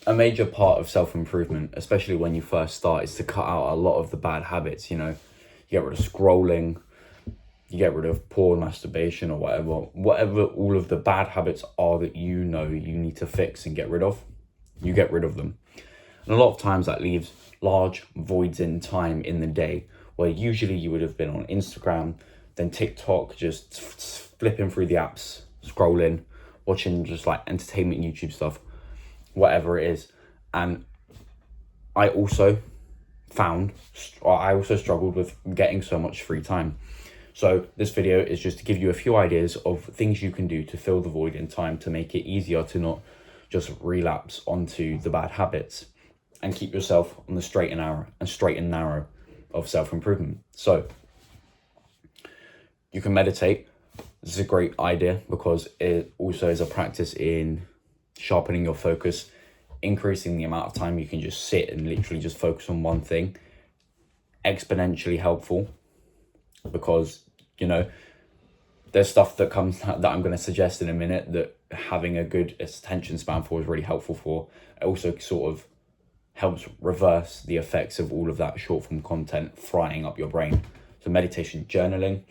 a major part of self-improvement, especially when you first start, is to cut out a lot of the bad habits. You get rid of scrolling, you get rid of porn, masturbation, or whatever all of the bad habits are that you need to fix and get rid of. You get rid of them. And a lot of times that leaves large voids in time in the day, where usually you would have been on Instagram, then TikTok, just flipping through the apps, scrolling, watching just like entertainment YouTube stuff, whatever it is. And I also struggled with getting so much free time. So this video is just to give you a few ideas of things you can do to fill the void in time, to make it easier to not just relapse onto the bad habits and keep yourself on the straight and narrow of self-improvement. So you can meditate. This is a great idea because it also is a practice in sharpening your focus, increasing the amount of time you can just sit and literally just focus on one thing. Exponentially helpful, because there's stuff that I'm going to suggest in a minute that having a good attention span for is really helpful for. It also sort of helps reverse the effects of all of that short form content frying up your brain. So meditation, journaling,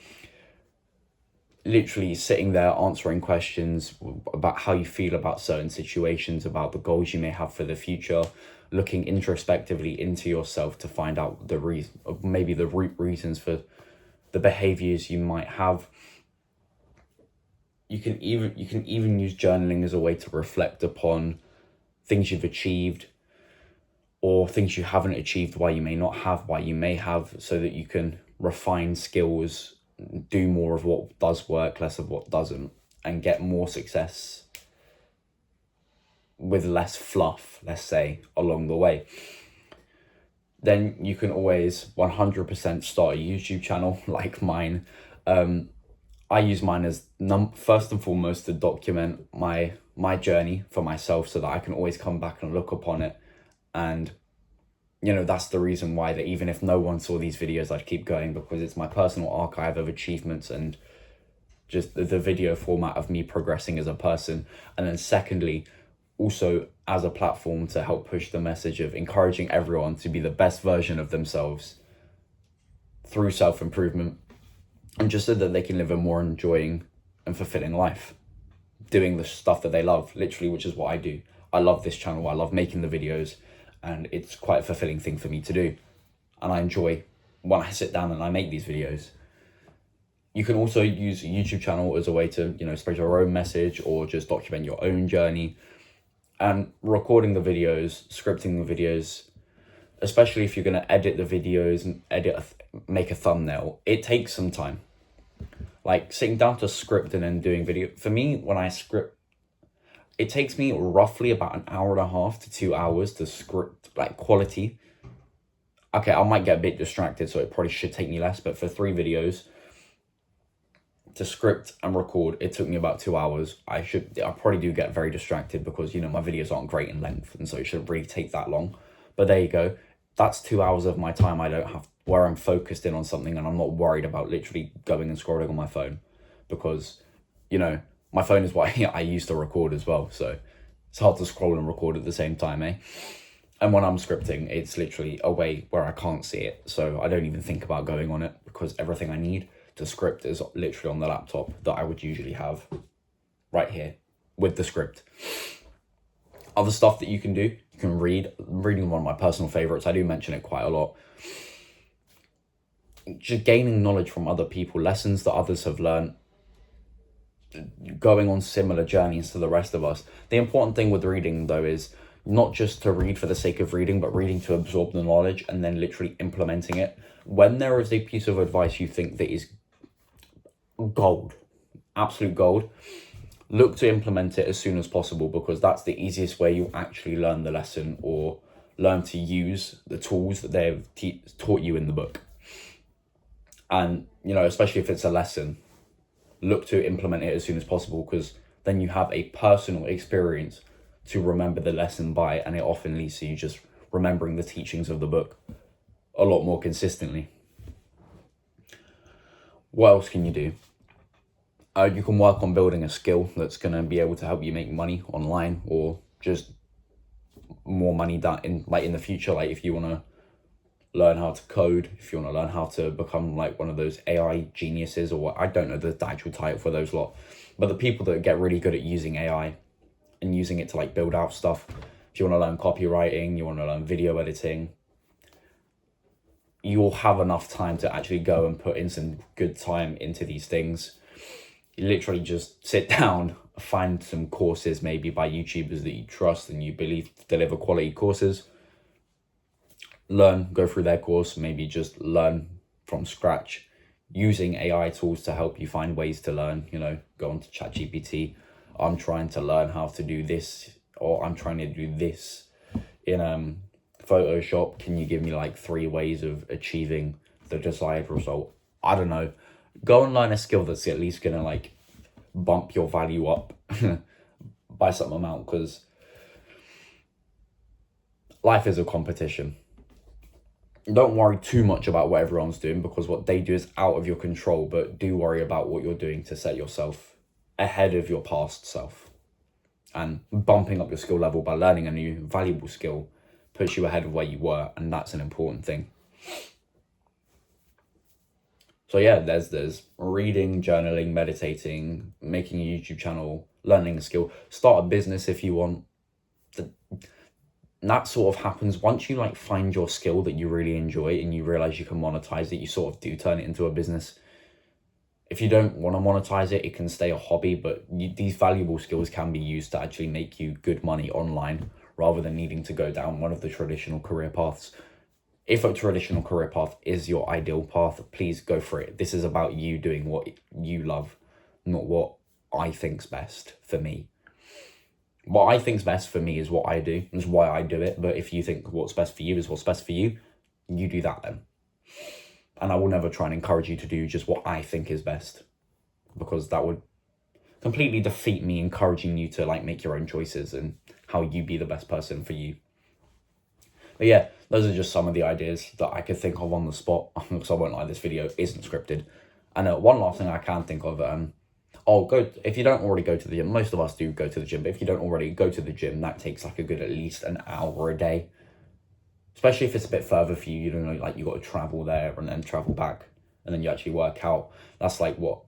literally sitting there answering questions about how you feel about certain situations, about the goals you may have for the future, looking introspectively into yourself to find out the root reasons for the behaviors you might have. You can even use journaling as a way to reflect upon things you've achieved or things you haven't achieved, why you may have, so that you can refine skills, do more of what does work, less of what doesn't, and get more success with less fluff, let's say, along the way. Then you can always 100% start a YouTube channel like mine. I use mine as first and foremost to document my journey for myself, so that I can always come back and look upon it. And that's the reason why, that even if no one saw these videos, I'd keep going, because it's my personal archive of achievements and just the video format of me progressing as a person. And then secondly, also as a platform to help push the message of encouraging everyone to be the best version of themselves through self-improvement, and just so that they can live a more enjoying and fulfilling life, doing the stuff that they love, literally, which is what I do. I love this channel. I love making the videos, and it's quite a fulfilling thing for me to do. And I enjoy when I sit down and I make these videos. You can also use a YouTube channel as a way to, spread your own message or just document your own journey. And recording the videos, scripting the videos, especially if you're going to edit the videos and make a thumbnail, it takes some time. Like sitting down to script and then doing video. For me, when I script, it takes me roughly about an hour and a half to 2 hours to script, like quality. Okay, I might get a bit distracted, so it probably should take me less. But for 3 videos, to script and record, it took me about 2 hours. I probably do get very distracted because, my videos aren't great in length, and so it shouldn't really take that long. But there you go. That's 2 hours of my time I don't have, where I'm focused in on something and I'm not worried about literally going and scrolling on my phone, because, my phone is what I use to record as well. So it's hard to scroll and record at the same time, eh? And when I'm scripting, it's literally a way where I can't see it. So I don't even think about going on it, because everything I need to script is literally on the laptop that I would usually have right here with the script. Other stuff that you can do, you can read. Reading, one of my personal favorites. I do mention it quite a lot. Just gaining knowledge from other people, lessons that others have learned, going on similar journeys to the rest of us. The important thing with reading, though, is not just to read for the sake of reading, but reading to absorb the knowledge and then literally implementing it. When there is a piece of advice you think that is gold, absolute gold, look to implement it as soon as possible, because that's the easiest way you actually learn the lesson or learn to use the tools that they've taught you in the book. And, especially if it's a lesson, look to implement it as soon as possible, because then you have a personal experience to remember the lesson by, and it often leads to you just remembering the teachings of the book a lot more consistently. What else can you do? You can work on building a skill that's going to be able to help you make money online, or just more money down in the future. Like if you want to learn how to code, if you want to learn how to become like one of those AI geniuses, or what, I don't know the actual title for those lot, but the people that get really good at using AI and using it to like build out stuff. If you want to learn copywriting, you want to learn video editing, you'll have enough time to actually go and put in some good time into these things. You literally just sit down, find some courses maybe by YouTubers that you trust and you believe deliver quality courses. Learn, go through their course, maybe just learn from scratch using AI tools to help you find ways to learn. You know, go on to ChatGPT. I'm trying to learn how to do this, or I'm trying to do this in Photoshop. Can you give me like 3 ways of achieving the desired result? I don't know. Go and learn a skill that's at least gonna like bump your value up by some amount, because life is a competition. Don't worry too much about what everyone's doing, because what they do is out of your control, but do worry about what you're doing to set yourself ahead of your past self. And bumping up your skill level by learning a new valuable skill puts you ahead of where you were, and that's an important thing. So yeah, there's reading, journaling, meditating, making a YouTube channel, learning a skill, start a business if you want. That sort of happens once you like find your skill that you really enjoy and you realize you can monetize it. You sort of do turn it into a business. If you don't want to monetize it, it can stay a hobby, but these valuable skills can be used to actually make you good money online, rather than needing to go down one of the traditional career paths. If a traditional career path is your ideal path, please go for it. This is about you doing what you love, not what I think's best for me. What I think's best for me is what I do. That's why I do it. But if you think what's best for you is what's best for you, you do that then. And I will never try and encourage you to do just what I think is best, because that would completely defeat me encouraging you to like make your own choices and how you be the best person for you. But yeah, those are just some of the ideas that I could think of on the spot, because I won't lie, this video isn't scripted. And one last thing I can think of, if you don't already go to the gym, most of us do go to the gym, but if you don't already go to the gym, that takes like a good at least an hour a day. Especially if it's a bit further for you, you don't know, like you got to travel there and then travel back, and then you actually work out. That's like what?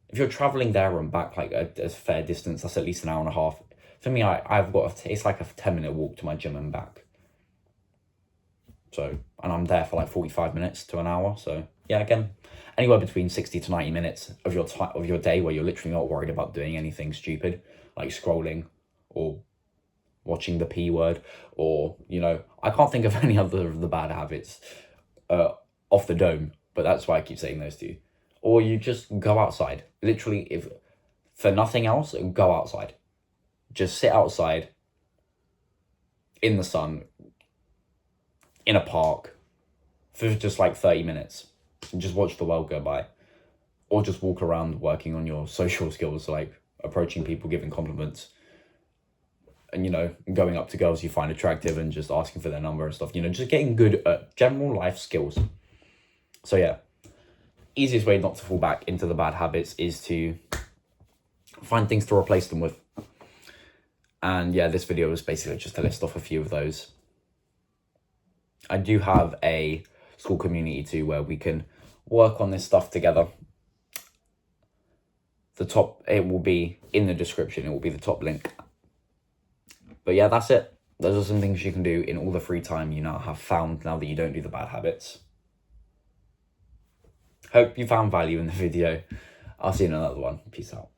If you're traveling there and back like a fair distance, that's at least an hour and a half. For me, it's like a 10-minute walk to my gym and back. So, and I'm there for like 45 minutes to an hour. So yeah, again, anywhere between 60 to 90 minutes of your day where you're literally not worried about doing anything stupid, like scrolling or watching the P word, or, you know, I can't think of any other of the bad habits off the dome, but that's why I keep saying those two. Or you just go outside. Literally, if for nothing else, go outside. Just sit outside in the sun, in a park, for just like 30 minutes. And just watch the world go by. Or just walk around working on your social skills, like approaching people, giving compliments, and, you know, going up to girls you find attractive and just asking for their number and stuff. You know, just getting good at general life skills. So yeah, easiest way not to fall back into the bad habits is to find things to replace them with. And yeah, this video was basically just to list off a few of those. I do have a school community too, where we can work on this stuff together. It will be in the description. It will be the top link. But yeah, that's it. Those are some things you can do in all the free time you now have found, now that you don't do the bad habits. Hope you found value in the video. I'll see you in another one. Peace out.